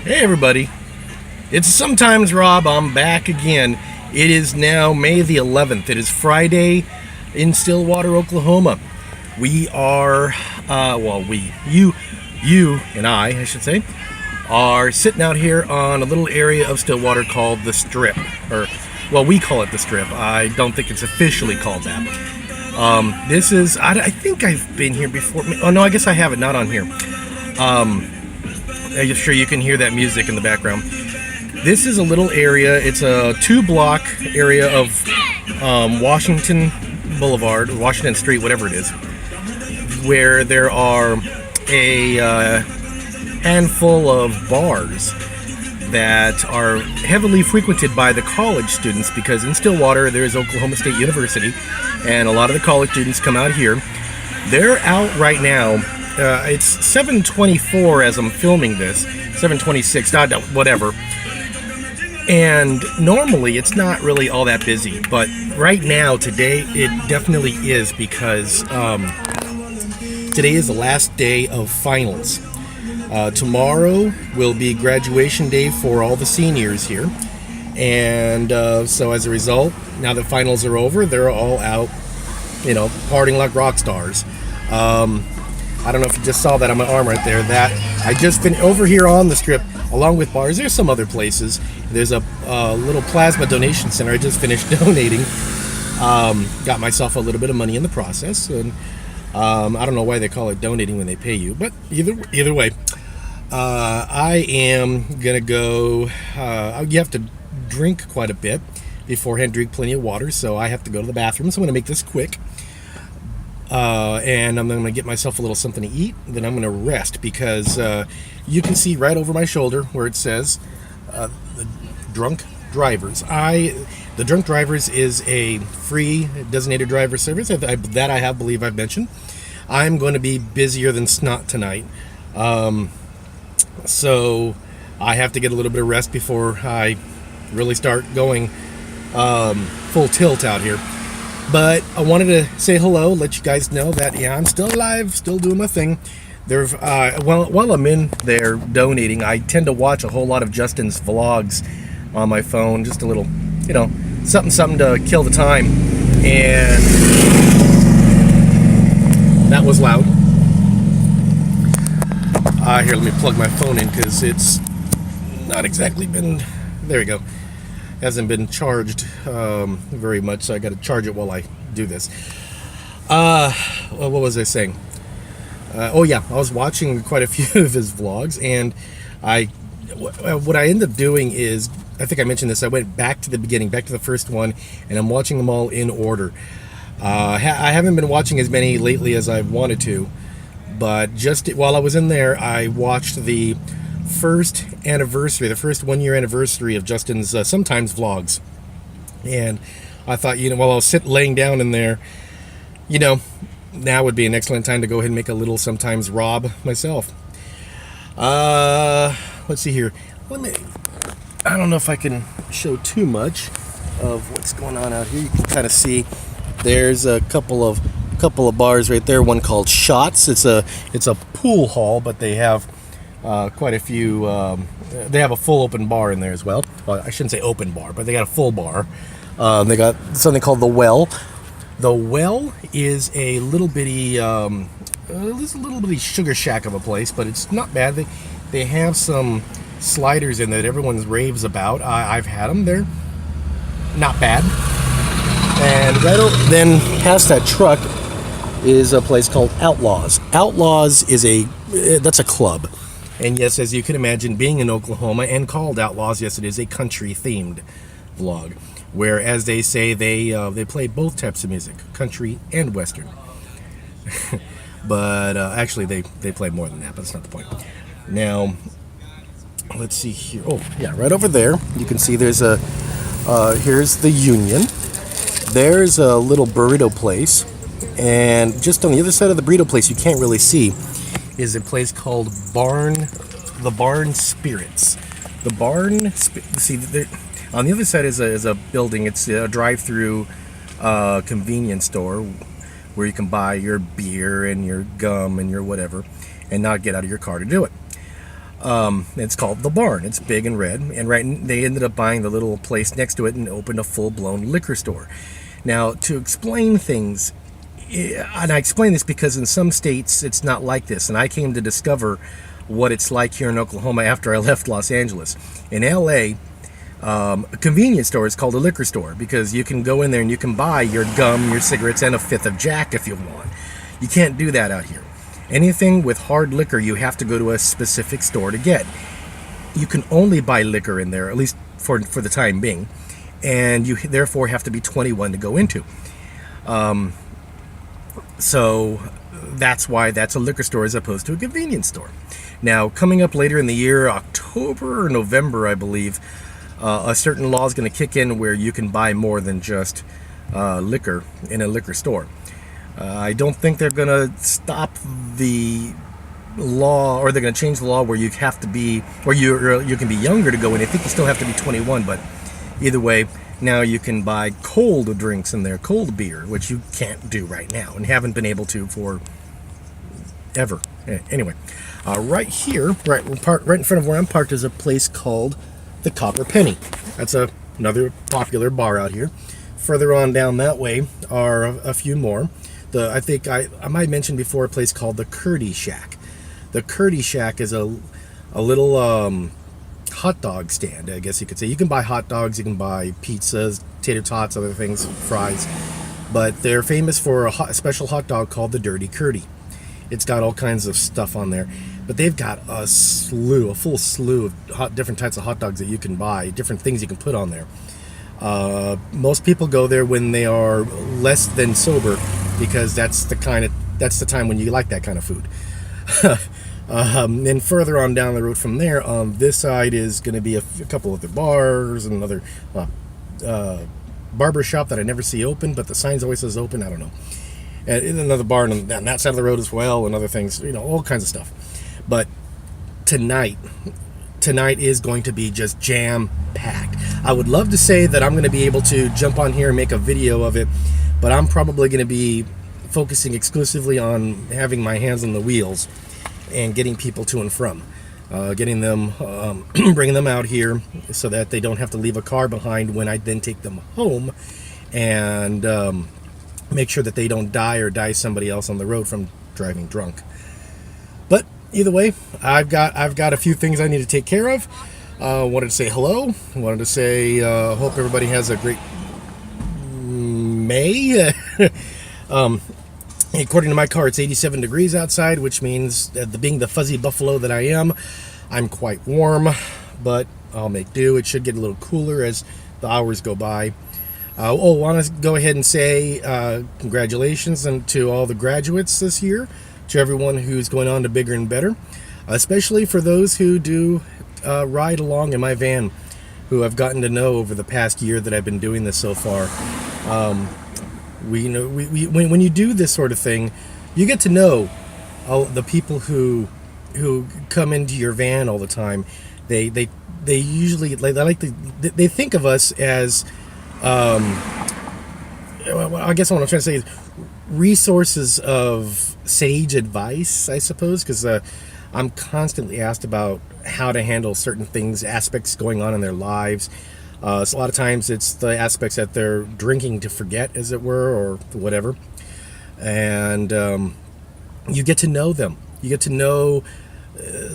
Hey everybody, it's Sometimes Rob. I'm back again. It is now May the 11th. It is Friday in Stillwater, Oklahoma. We are, you and I should say, are sitting out here on a little area of Stillwater called the Strip. Or, well, we call it the Strip. I don't think it's officially called that. This is, I think I've been here before. Oh no, I guess I haven't, not on here. I'm sure you can hear that music in the background. This is a little area. It's a 2-block area of Washington Boulevard, Washington Street, whatever it is, where there are a handful of bars that are heavily frequented by the college students, because in Stillwater there is Oklahoma State University, and a lot of the college students come out here. They're out right now. It's 7:24 as I'm filming this, 7:26, whatever. And normally it's not really all that busy, but right now, today, it definitely is, because today is the last day of finals. Tomorrow will be graduation day for all the seniors here. And so as a result, now that finals are over, they're all out, partying like rock stars. I don't know if you just saw that on my arm right there. That I just been over here on the Strip, along with bars. There's some other places. There's a little plasma donation center I just finished donating. Got myself a little bit of money in the process, and I don't know why they call it donating when they pay you, but either way, I am gonna go. You have to drink quite a bit beforehand. Drink plenty of water, so I have to go to the bathroom. So I'm gonna make this quick. And I'm going to get myself a little something to eat. Then I'm going to rest, because you can see right over my shoulder where it says the Drunk Drivers. The Drunk Drivers is a free designated driver service that I believe I've mentioned. I'm going to be busier than snot tonight, so I have to get a little bit of rest before I really start going full tilt out here. But I wanted to say hello, let you guys know that, I'm still alive, still doing my thing. While I'm in there donating, I tend to watch a whole lot of Justin's vlogs on my phone, just a little, something to kill the time. And that was loud. Here, let me plug my phone in, because it's not exactly been, there we go. Hasn't been charged very much, so I got to charge it while I do this. What was I saying? I was watching quite a few of his vlogs, and what I ended up doing is, I think I mentioned this, I went back to the beginning, back to the first one, and I'm watching them all in order. I haven't been watching as many lately as I've wanted to, but just while I was in there, I watched the first 1-year anniversary of Justin's Sometimes vlogs. And I thought, while I was laying down in there, now would be an excellent time to go ahead and make a little Sometimes Rob myself. Let's see here. I don't know if I can show too much of what's going on out here. You can kind of see there's a couple of bars right there. One called Shots. It's a pool hall, but they have quite a few. They have a full open bar in there as well. I shouldn't say open bar, but they got a full bar. They got something called The Well. The Well is a little bitty sugar shack of a place, but it's not bad. They have some sliders in there that everyone raves about. I've had them. They're not bad. And then past that truck is a place called Outlaws. Outlaws is that's a club. And yes, as you can imagine, being in Oklahoma and called Outlaws, yes, it is a country-themed vlog, where, as they say, they play both types of music, country and western. But actually, they play more than that, but that's not the point. Now, let's see here. Oh, yeah, right over there, you can see there's here's the Union. There's a little burrito place, and just on the other side of the burrito place, you can't really see, is a place called the Barn Spirits. The Barn, on the other side is a building. It's a drive-through convenience store where you can buy your beer and your gum and your whatever, and not get out of your car to do it. It's called The Barn. It's big and red. And they ended up buying the little place next to it and opened a full-blown liquor store. Now, to explain things, and I explain this because in some states it's not like this, and I came to discover what it's like here in Oklahoma after I left Los Angeles. In LA, a convenience store is called a liquor store because you can go in there and you can buy your gum, your cigarettes, and a fifth of Jack if you want. You can't do that out here. Anything with hard liquor, you have to go to a specific store to get. You can only buy liquor in there, at least for the time being, and you therefore have to be 21 to go into. So that's why that's a liquor store as opposed to a convenience store. Now, coming up later in the year, October or November, I believe, a certain law is going to kick in where you can buy more than just liquor in a liquor store. I don't think they're going to stop the law, or they're going to change the law where you have to be, where you can be younger to go in. I think you still have to be 21, but either way, now you can buy cold drinks in there, cold beer, which you can't do right now and haven't been able to for ever. Anyway, right here, right in front of where I'm parked, is a place called the Copper Penny. That's another popular bar out here. Further on down that way are a few more. I think I might mention before a place called the Curdy Shack. The Curdy Shack is a little hot dog stand, I guess you could say. You can buy hot dogs, you can buy pizzas, tater tots, other things, fries. But they're famous for a special hot dog called the Dirty Curdy. It's got all kinds of stuff on there. But they've got a full slew of different types of hot dogs that you can buy, different things you can put on there. Most people go there when they are less than sober, because that's the time when you like that kind of food. Then further on down the road from there, on this side is going to be a couple of the bars and another barber shop that I never see open, but the signs always says open. I don't know. And another bar on that side of the road as well, and other things, all kinds of stuff. But tonight is going to be just jam-packed. I would love to say that I'm going to be able to jump on here and make a video of it, but I'm probably going to be focusing exclusively on having my hands on the wheels and getting people to and from. Getting them, bringing them out here so that they don't have to leave a car behind when I then take them home, and make sure that they don't die somebody else on the road from driving drunk. But either way, I've got a few things I need to take care of. Wanted to say hello. Wanted to say hope everybody has a great May. According to my car, it's 87 degrees outside, which means that being the fuzzy buffalo that I am, I'm quite warm, but I'll make do. It should get a little cooler as the hours go by. I want to go ahead and say congratulations to all the graduates this year, to everyone who's going on to bigger and better, especially for those who do ride along in my van, who I've gotten to know over the past year that I've been doing this so far. When you do this sort of thing, you get to know the people who come into your van all the time. They usually they think of us as I guess what I'm trying to say is resources of sage advice, I suppose, because I'm constantly asked about how to handle certain things, aspects going on in their lives. So a lot of times it's the aspects that they're drinking to forget, as it were, or whatever. And you get to know them. You get to know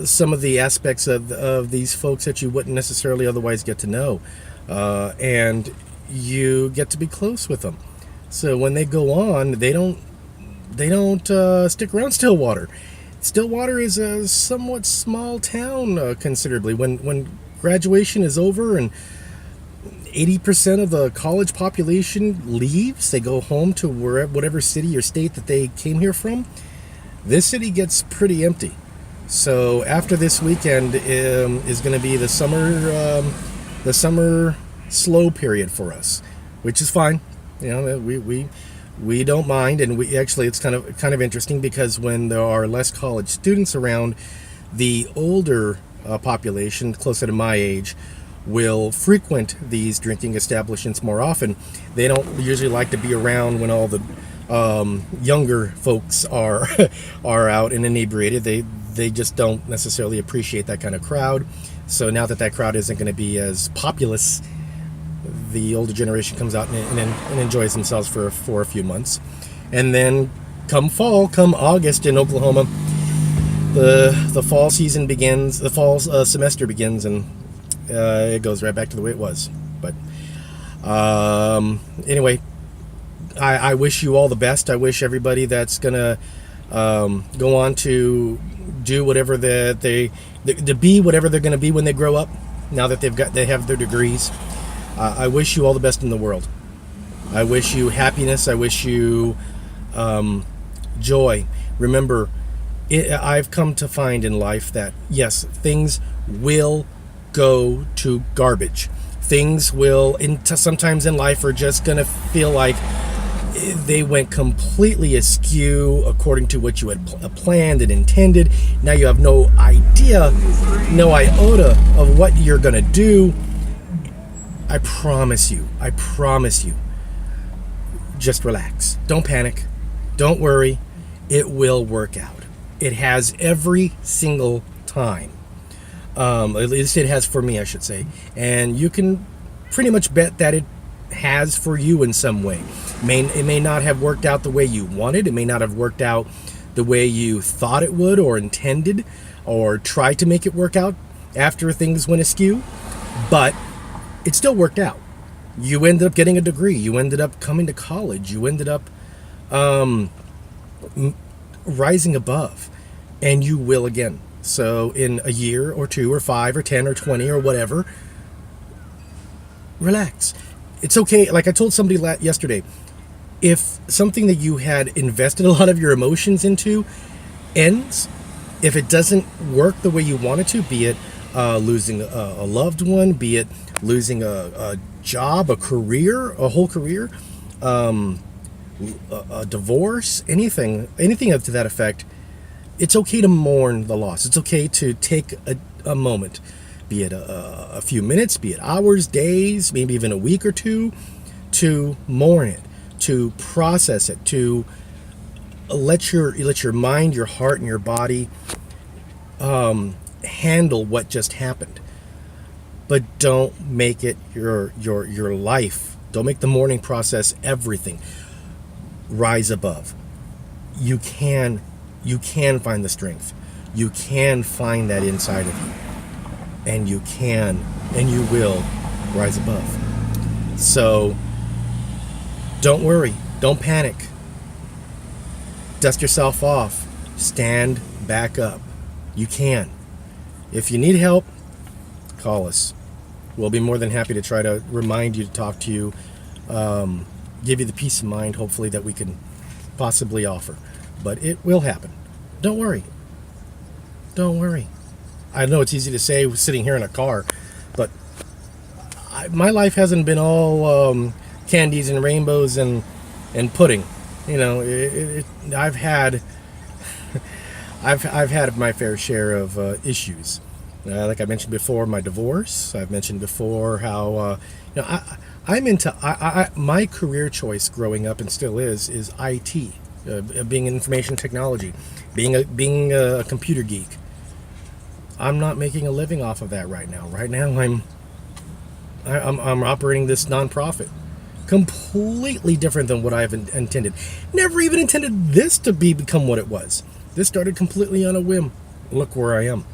some of the aspects of these folks that you wouldn't necessarily otherwise get to know. And you get to be close with them. So when they go on, they don't stick around Stillwater. Stillwater is a somewhat small town, considerably. When graduation is over and 80% of the college population leaves, they go home to whatever city or state that they came here from, this city gets pretty empty. So after this weekend is going to be the summer slow period for us, which is fine. We don't mind, and it's kind of interesting because when there are less college students around, the older population closer to my age will frequent these drinking establishments more often. They don't usually like to be around when all the younger folks are out and inebriated. they just don't necessarily appreciate that kind of crowd. So now that crowd isn't going to be as populous, the older generation comes out and enjoys themselves for a few months. And then come August in Oklahoma, the fall season begins, the fall semester begins, and it goes right back to the way it was. But anyway, I wish you all the best. I wish everybody that's gonna go on to do whatever to be whatever they're gonna be when they grow up. Now that they have their degrees, I wish you all the best in the world. I wish you happiness. I wish you joy. Remember, I've come to find in life that yes, things will go to garbage. Things will, sometimes in life, are just gonna feel like they went completely askew according to what you had planned and intended. Now you have no idea, no iota of what you're gonna do. I promise you, just relax. Don't panic. Don't worry. It will work out. It has every single time. At least it has for me, I should say. And you can pretty much bet that it has for you in some way. It may not have worked out the way you wanted. It may not have worked out the way you thought it would or intended or tried to make it work out after things went askew. But it still worked out. You ended up getting a degree. You ended up coming to college. You ended up rising above. And you will again. So in a year or 2 or 5 or 10 or 20 or whatever, relax. It's okay. Like I told somebody yesterday, if something that you had invested a lot of your emotions into ends, if it doesn't work the way you want it to, be it losing a loved one, be it losing a job, a career, a whole career, a divorce, anything to that effect, it's okay to mourn the loss. It's okay to take a moment, be it a few minutes, be it hours, days, maybe even a week or two, to mourn it, to process it, to let your mind, your heart, and your body handle what just happened. But don't make it your life. Don't make the mourning process everything. Rise above. You can find the strength. You can find that inside of you. And you will rise above. So don't worry. Don't panic. Dust yourself off. Stand back up. You can. If you need help, call us. We'll be more than happy to try to remind you, to talk to you, give you the peace of mind, hopefully, that we can possibly offer. But it will happen. Don't worry. Don't worry. I know it's easy to say sitting here in a car, but my life hasn't been all candies and rainbows and pudding. You know, I've had my fair share of issues. Like I mentioned before, my divorce. I've mentioned before how I'm into my career choice growing up and still is IT, being in information technology, being a computer geek. I'm not making a living off of that right now. Right now, I'm operating this nonprofit, completely different than what I've intended. Never even intended this to become what it was. This started completely on a whim. Look where I am.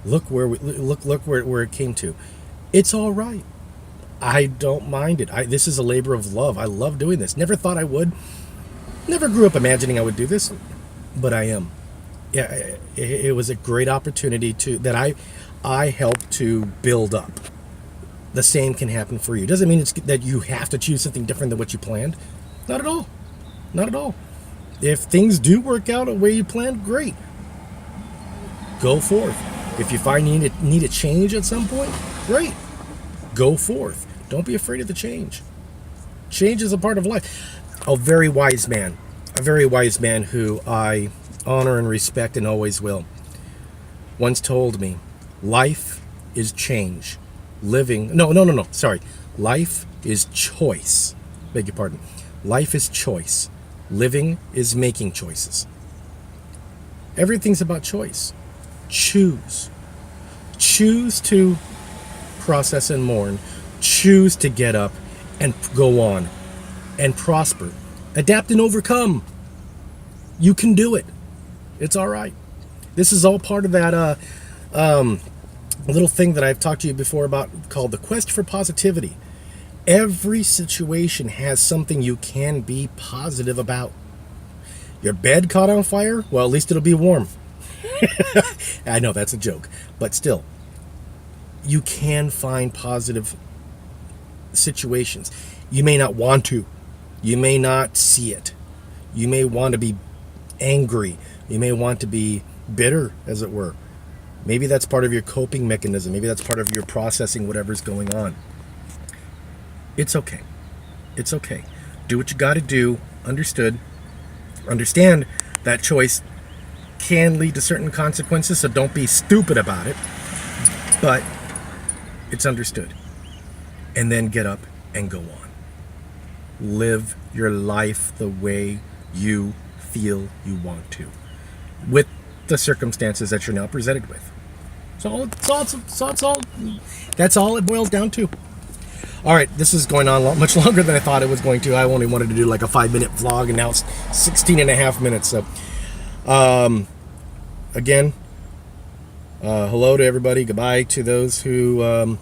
Look where it came to. It's all right. I don't mind it. This is a labor of love. I love doing this. Never thought I would. Never grew up imagining I would do this, but I am. Yeah, it was a great opportunity that I helped to build up. The same can happen for you. Doesn't mean that you have to choose something different than what you planned. Not at all. Not at all. If things do work out the way you planned, great. Go forth. If you find you need a change at some point, great. Go forth. Don't be afraid of the change. Change is a part of life. A very wise man who I honor and respect and always will, once told me, life is change. Life is choice. Beg your pardon. Life is choice. Living is making choices. Everything's about choice. Choose. Choose to process and mourn. Choose to get up and go on and prosper. Adapt and overcome. You can do it. It's all right. This is all part of that little thing that I've talked to you before about called the quest for positivity. Every situation has something you can be positive about. Your bed caught on fire? Well, at least it'll be warm. I know that's a joke, but still, you can find positive situations. You may not want to. You may not see it. You may want to be angry. You may want to be bitter, as it were. Maybe that's part of your coping mechanism. Maybe that's part of your processing whatever's going on. It's okay. It's okay. Do what you got to do. Understood. Understand that choice can lead to certain consequences, so don't be stupid about it. But it's understood. And then get up and go on. Live your life the way you feel you want to, with the circumstances that you're now presented with. That's all it boils down to. All right, this is going on much longer than I thought it was going to. I only wanted to do like a 5-minute vlog, and now it's 16 and a half minutes. So, again, hello to everybody. Goodbye to those who I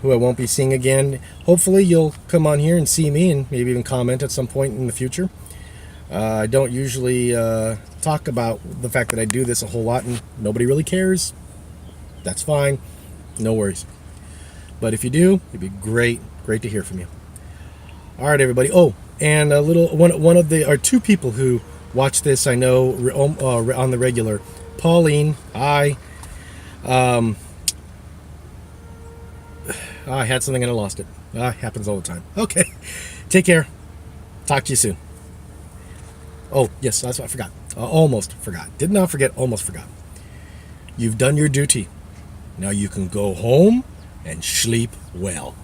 won't be seeing again. Hopefully you'll come on here and see me and maybe even comment at some point in the future. I don't usually talk about the fact that I do this a whole lot and nobody really cares. That's fine. No worries. But if you do, it'd be great to hear from you. All right, everybody. Oh, and a little one of the two people who watch this, I know on the regular. Pauline, hi. I had something and I lost it. Happens all the time. Okay. Take care. Talk to you soon. Oh, yes, that's what I forgot. Almost forgot. Did not forget, almost forgot. You've done your duty. Now you can go home and sleep well.